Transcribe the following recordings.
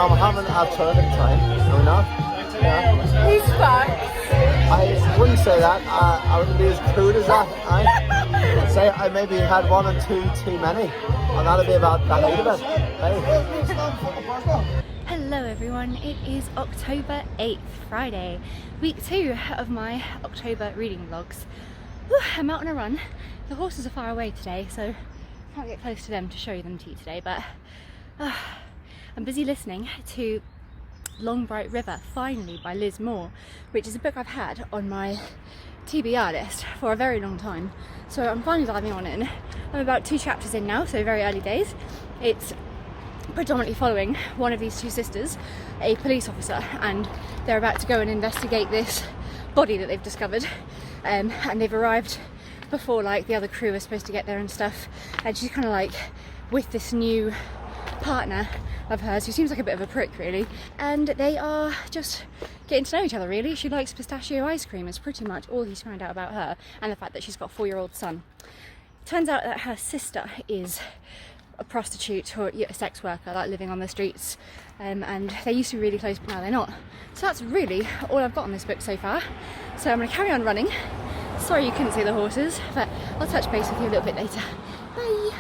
I'm having a terrific time. Are we not? Yeah. He's fucked. I wouldn't say that. I wouldn't be as crude as that. I'd say I maybe had one or two too many, and that'd be about the height of it. Hey. Hello everyone, it is October 8th, Friday, week 2 of my October reading vlogs. Whew, I'm out on a run. The horses are far away today, so I can't get close to them to show them to you today, but I'm busy listening to Long Bright River, finally, by Liz Moore, which is a book I've had on my TBR list for a very long time. So I'm finally diving on in. I'm about 2 chapters in now, so very early days. It's predominantly following one of these two sisters, a police officer, and they're about to go and investigate this body that they've discovered, and they've arrived before like the other crew are supposed to get there and stuff, and she's kind of like with this new partner of hers who seems like a bit of a prick really, and they are just getting to know each other really. She likes pistachio ice cream is pretty much all he's found out about her, and the fact that she's got a 4-year-old son. Turns out that her sister is a prostitute or a sex worker, like living on the streets, and they used to be really close, but now they're not. So that's really all I've got on this book so far. So I'm going to carry on running. Sorry you couldn't see the horses, but I'll touch base with you a little bit later. Bye!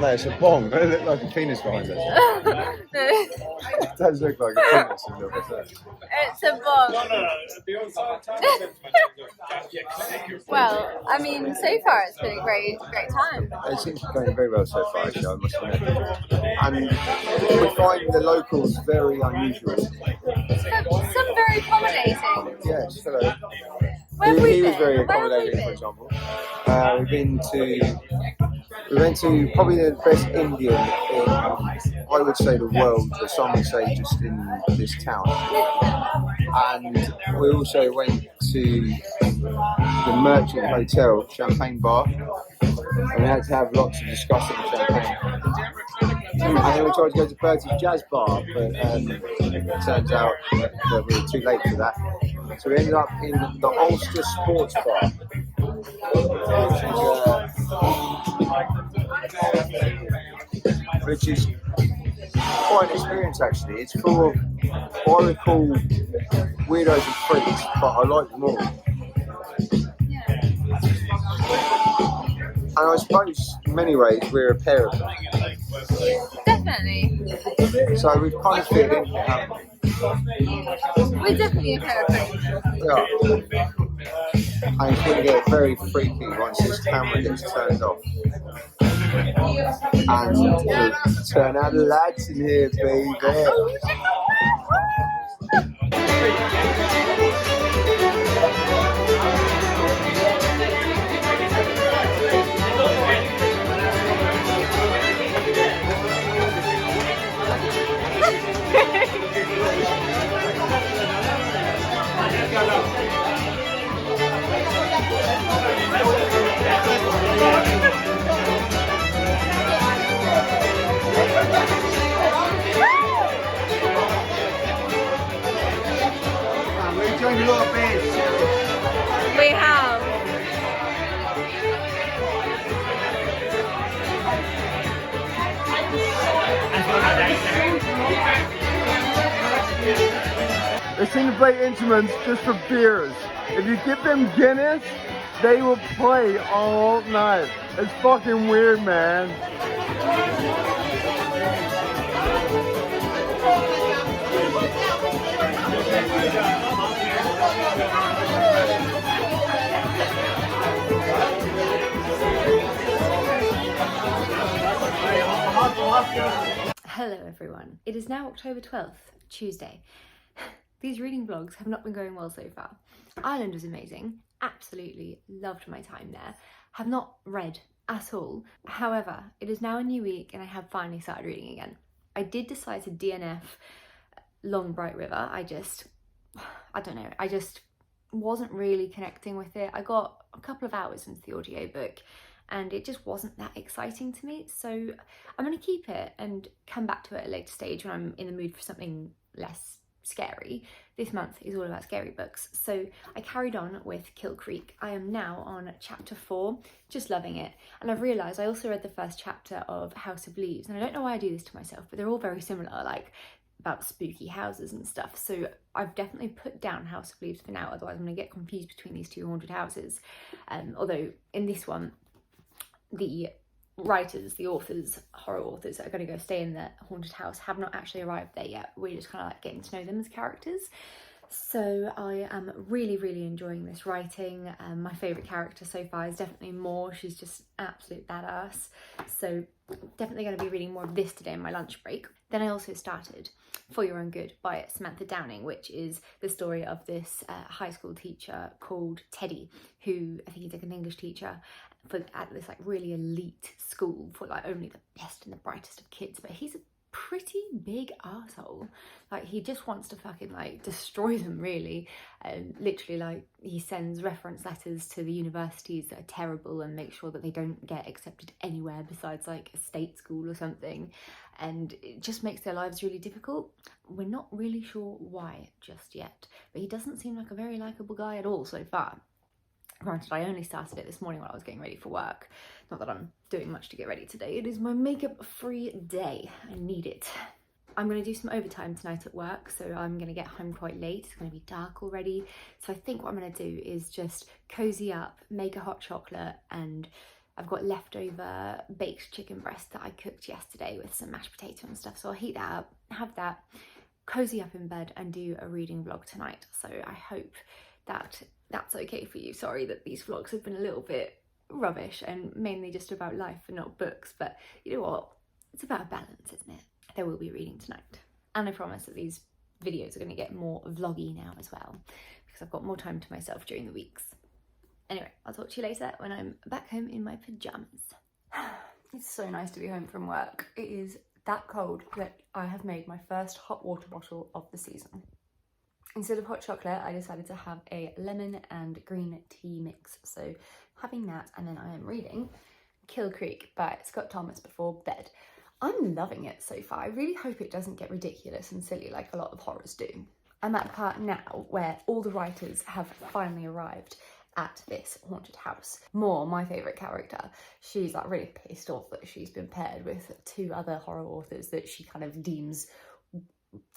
No, it's a bomb. It looks like a penis behind us. It does look like a penis a little bit. It's a bomb. Well, I mean, so far it's been a great time. It seems to be going very well so far, actually, I must admit. And we find the locals very unusual. Some very accommodating. Yes, hello. Where have we He was been? very Where have we accommodating, for been? example. We went to probably the best Indian in, I would say, the world, or some would say just in this town. And we also went to the Merchant Hotel Champagne Bar, and we had to have lots of disgusting champagne. And then we tried to go to Bertie's Jazz Bar, but it turns out that we were too late for that. So we ended up in the Ulster Sports Bar, which is quite an experience actually. It's full of what I would call weirdos and freaks, but I like them all. And I suppose in many ways we're a pair of them. Definitely. So we've kind of fit in, haven't we? We're definitely a pair of friends. Yeah. And it's going to get very freaky once this camera gets turned off. And we'll turn out the lights in here, baby. We're enjoying a lot of beers. We have. They seem to play instruments just for beers. If you give them Guinness, they will play all night. It's fucking weird, man. Hello everyone. It is now October 12th, Tuesday. These reading vlogs have not been going well so far. Ireland was amazing. Absolutely loved my time there. Have not read at all. However, it is now a new week and I have finally started reading again. I did decide to DNF Long Bright River. I don't know, I just wasn't really connecting with it. I got a couple of hours into the audiobook and it just wasn't that exciting to me. So I'm going to keep it and come back to it at a later stage when I'm in the mood for something less scary. This month is all about scary books. So I carried on with Kill Creek. I am now on chapter 4, just loving it. And I've realised I also read the first chapter of House of Leaves. And I don't know why I do this to myself, but they're all very similar, like about spooky houses and stuff. So I've definitely put down House of Leaves for now, otherwise I'm going to get confused between these two haunted houses. Although in this one, the writers, the authors, horror authors that are going to go stay in the haunted house have not actually arrived there yet. We're just kind of like getting to know them as characters. So I am really, really enjoying this writing. My favourite character so far is definitely Moore. She's just absolute badass. So definitely going to be reading more of this today in my lunch break. Then I also started For Your Own Good by Samantha Downing, which is the story of this high school teacher called Teddy, who I think he's like an English teacher at this like really elite school for like only the best and the brightest of kids, but he's a pretty big arsehole. Like he just wants to fucking like destroy them really, and literally like he sends reference letters to the universities that are terrible and make sure that they don't get accepted anywhere besides like a state school or something, and it just makes their lives really difficult. We're not really sure why just yet, but he doesn't seem like a very likable guy at all so far. Granted, I only started it this morning while I was getting ready for work. Not that I'm doing much to get ready today. It is my makeup-free day. I need it. I'm going to do some overtime tonight at work, so I'm going to get home quite late. It's going to be dark already. So I think what I'm going to do is just cozy up, make a hot chocolate, and I've got leftover baked chicken breast that I cooked yesterday with some mashed potato and stuff. So I'll heat that up, have that, cozy up in bed, and do a reading vlog tonight. So I hope that that's okay for you. Sorry that these vlogs have been a little bit rubbish and mainly just about life and not books, but you know what? It's about balance, isn't it? There will be reading tonight. And I promise that these videos are going to get more vloggy now as well, because I've got more time to myself during the weeks. Anyway, I'll talk to you later when I'm back home in my pajamas. It's so nice to be home from work. It is that cold that I have made my first hot water bottle of the season. Instead of hot chocolate, I decided to have a lemon and green tea mix. So having that, and then I am reading Kill Creek by Scott Thomas before bed. I'm loving it so far. I really hope it doesn't get ridiculous and silly like a lot of horrors do. I'm at the part now where all the writers have finally arrived at this haunted house. Moore, my favourite character, she's like really pissed off that she's been paired with 2 other horror authors that she kind of deems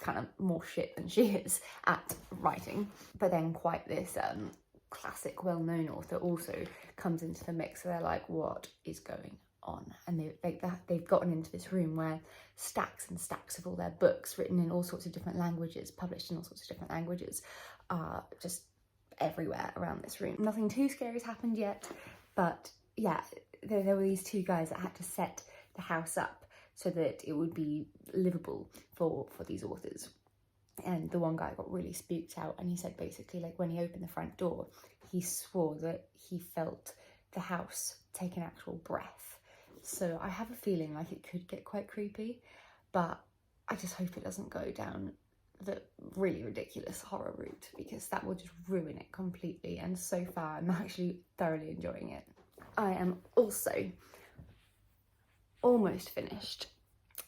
kind of more shit than she is at writing. But then quite this classic well-known author also comes into the mix, so they're like, what is going on? And they've gotten into this room where stacks and stacks of all their books written in all sorts of different languages, published in all sorts of different languages, are just everywhere around this room. Nothing too scary has happened yet, but yeah, there were these 2 guys that had to set the house up so that it would be livable for these authors. And the one guy got really spooked out, and he said basically like when he opened the front door, he swore that he felt the house take an actual breath. So I have a feeling like it could get quite creepy, but I just hope it doesn't go down the really ridiculous horror route, because that will just ruin it completely. And so far I'm actually thoroughly enjoying it. I am also almost finished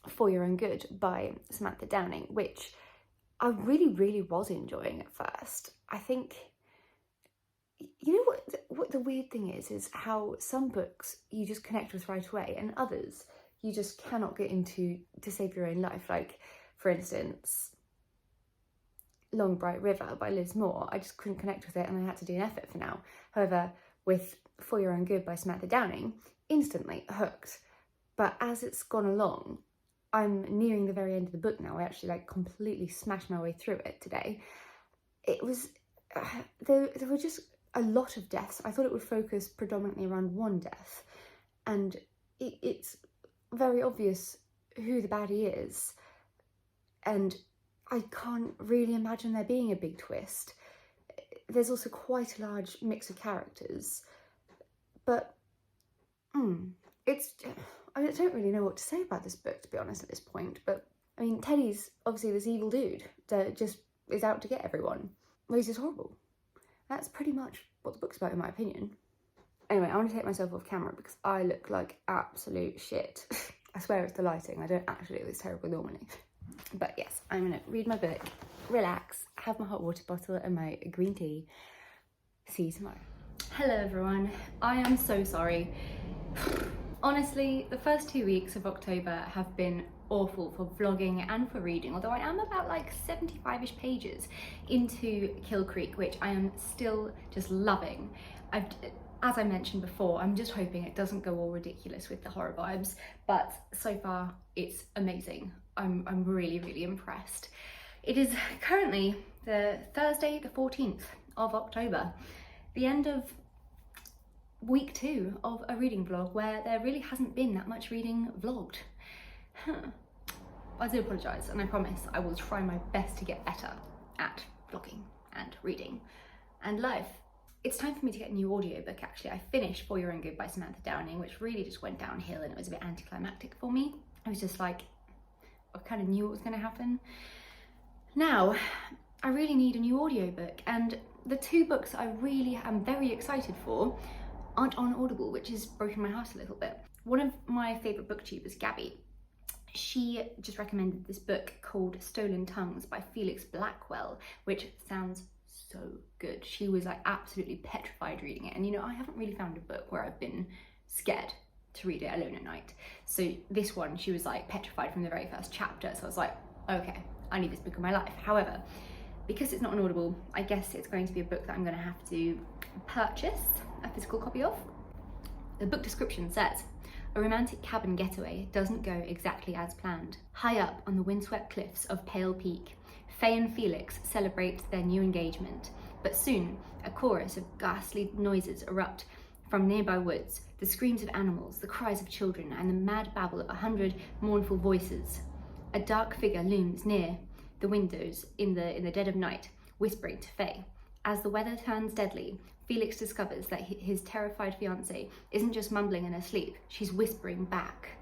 For Your Own Good by Samantha Downing, which I really was enjoying at first. I think, you know what the weird thing is how some books you just connect with right away, and others you just cannot get into to save your own life. Like, for instance, Long Bright River by Liz Moore, I just couldn't connect with it and I had to DNF it for now. However, with For Your Own Good by Samantha Downing, instantly hooked. But as it's gone along, I'm nearing the very end of the book now. I actually like completely smashed my way through it today. It was, there were just a lot of deaths. I thought it would focus predominantly around one death, and it's very obvious who the baddie is, and I can't really imagine there being a big twist. There's also quite a large mix of characters, but I don't really know what to say about this book, to be honest, at this point. But I mean, Teddy's obviously this evil dude that just is out to get everyone. Well, he's just horrible. That's pretty much what the book's about, in my opinion. Anyway, I want to take myself off camera because I look like absolute shit. I swear it's the lighting. I don't actually look this terrible normally. But yes, I'm going to read my book, relax, have my hot water bottle and my green tea. See you tomorrow. Hello everyone. I am so sorry. Honestly, the first 2 weeks of October have been awful for vlogging and for reading, although I am about like 75-ish pages into Kill Creek, which I am still just loving. As I mentioned before, I'm just hoping it doesn't go all ridiculous with the horror vibes, but so far it's amazing. I'm really, really impressed. It is currently the Thursday, the 14th of October, the end of week 2 of a reading vlog where there really hasn't been that much reading vlogged. I do apologise, and I promise I will try my best to get better at vlogging and reading and life. It's time for me to get a new audiobook actually. I finished For Your Own Good by Samantha Downing, which really just went downhill and it was a bit anticlimactic for me. I was just like, I kind of knew what was going to happen. Now, I really need a new audiobook, and the 2 books I really am very excited for aren't on Audible, which has broken my heart a little bit. One of my favourite booktubers, Gabby, she just recommended this book called Stolen Tongues by Felix Blackwell, which sounds so good. She was like absolutely petrified reading it, and you know, I haven't really found a book where I've been scared to read it alone at night. So this one, she was like petrified from the very first chapter, so I was like, okay, I need this book in my life. However, because it's not on Audible, I guess it's going to be a book that I'm going to have to purchase a physical copy of. The book description says, a romantic cabin getaway doesn't go exactly as planned. High up on the windswept cliffs of Pale Peak, Faye and Felix celebrate their new engagement, but soon a chorus of ghastly noises erupt from nearby woods, the screams of animals, the cries of children, and the mad babble of 100 mournful voices. A dark figure looms near the windows in the dead of night, whispering to Faye. As the weather turns deadly, Felix discovers that his terrified fiancée isn't just mumbling in her sleep, she's whispering back.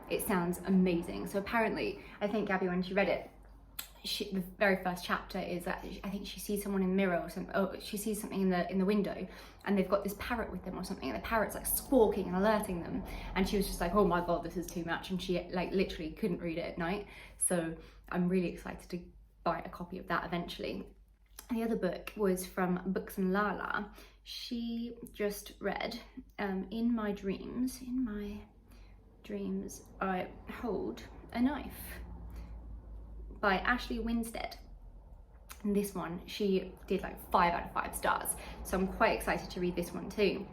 It sounds amazing. So apparently, I think Gabby, when she read it, the very first chapter is that I think she sees someone in the mirror or something. Oh, she sees something in the window, and they've got this parrot with them or something, and the parrot's like squawking and alerting them. And she was just like, oh my god, this is too much, and she like literally couldn't read it at night. So I'm really excited to buy a copy of that eventually. The other book was from Books and Lala. She just read In My Dreams I Hold a Knife by Ashley Winstead. And this one, she did like 5 out of 5 stars. So I'm quite excited to read this one too.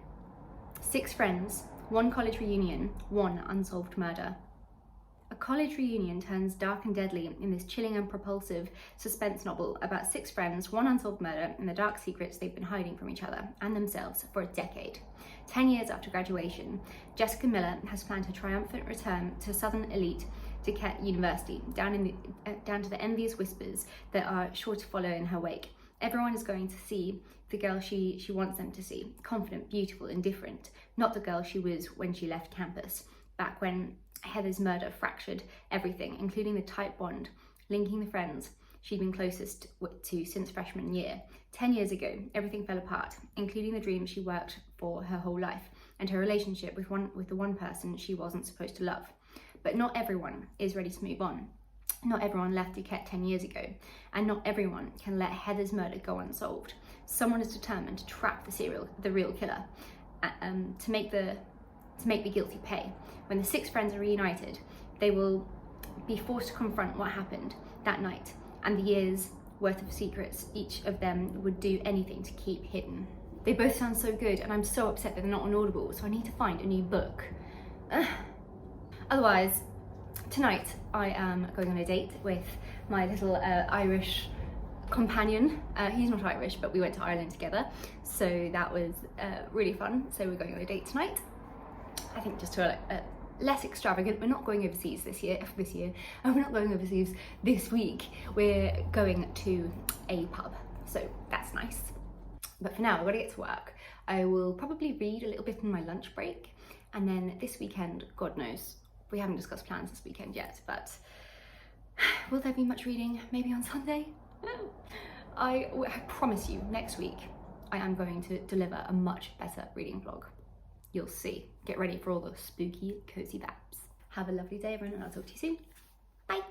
6 friends, 1 college reunion, 1 unsolved murder. A college reunion turns dark and deadly in this chilling and propulsive suspense novel about 6 friends, 1 unsolved murder, and the dark secrets they've been hiding from each other and themselves for a decade. 10 years after graduation, Jessica Miller has planned her triumphant return to Southern elite Duquette University, down to the envious whispers that are sure to follow in her wake. Everyone is going to see the girl she wants them to see, confident, beautiful, and different, not the girl she was when she left campus, back when Heather's murder fractured everything, including the tight bond linking the friends she'd been closest to since freshman year. 10 years ago, everything fell apart, including the dream she worked for her whole life and her relationship with the one person she wasn't supposed to love. But not everyone is ready to move on. Not everyone left Duquette 10 years ago, and not everyone can let Heather's murder go unsolved. Someone is determined to trap the real killer, to make the guilty pay. When the 6 friends are reunited, they will be forced to confront what happened that night and the years worth of secrets each of them would do anything to keep hidden. They both sound so good, and I'm so upset that they're not on Audible, so I need to find a new book. Otherwise, tonight I am going on a date with my little Irish companion. He's not Irish, but we went to Ireland together, so that was really fun. So we're going on a date tonight. I think just to a less extravagant. We're not going overseas this year, and we're not going overseas this week. We're going to a pub, so that's nice. But for now, I've got to get to work. I will probably read a little bit in my lunch break, and then this weekend, God knows, we haven't discussed plans this weekend yet, but will there be much reading? Maybe on Sunday? I promise you, next week, I am going to deliver a much better reading vlog. You'll see. Get ready for all the spooky, cozy vibes. Have a lovely day, everyone, and I'll talk to you soon. Bye.